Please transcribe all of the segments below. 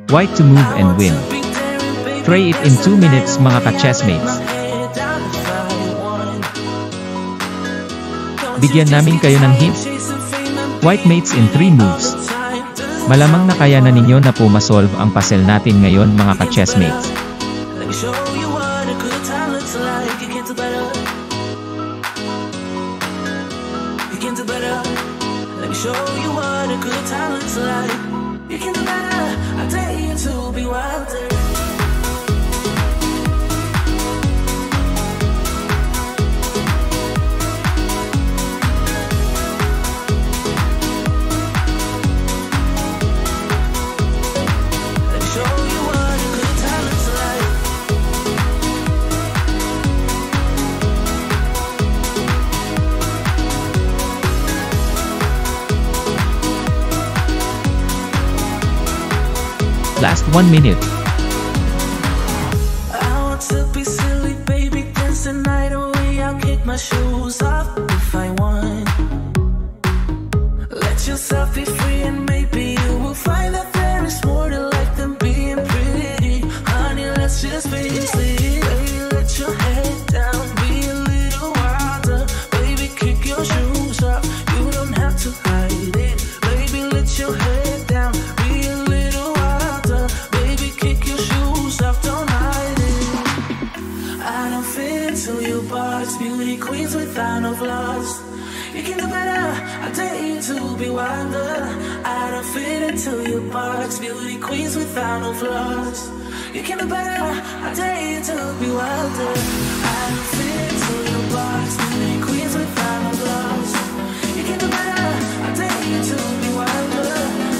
White to move and win. Try it in 2 minutes mga ka-chessmates. Bigyan namin kayo ng hint. White mates in 3 moves. Malamang na kaya na ninyo na po masolve ang puzzle natin ngayon mga ka-chessmates. Last 1 minute. I want to be silly, baby, dance the night away. I'll kick my shoes off if I want. Let yourself be free and maybe you will find that there is more to life than being pretty. Honey, let's just face it. Baby, let your head down, be a little wilder. Baby, kick your shoes off, you don't have to hide it. Baby, let your head down, be a little wilder. Baby, kick your shoes off, don't hide it. I don't fit into your box, beauty queens without no flaws. You can do better, I dare you to be wilder. I don't fit into your box, beauty queens without no flaws. You can do better, I dare you to be wilder. I don't fit into your box, beauty queens without no flaws. You can do better, I dare you to be wilder.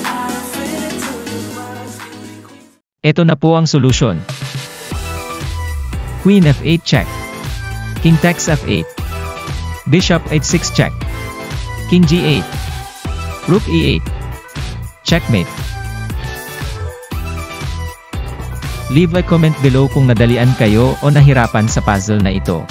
I don't fit into your box, beauty queens. Ito na po ang solusyon. Queen F8 check. King takes F8. Bishop H6 check. King G8. Rook E8. Checkmate. Leave a comment below kung nadalian kayo o nahirapan sa puzzle na ito.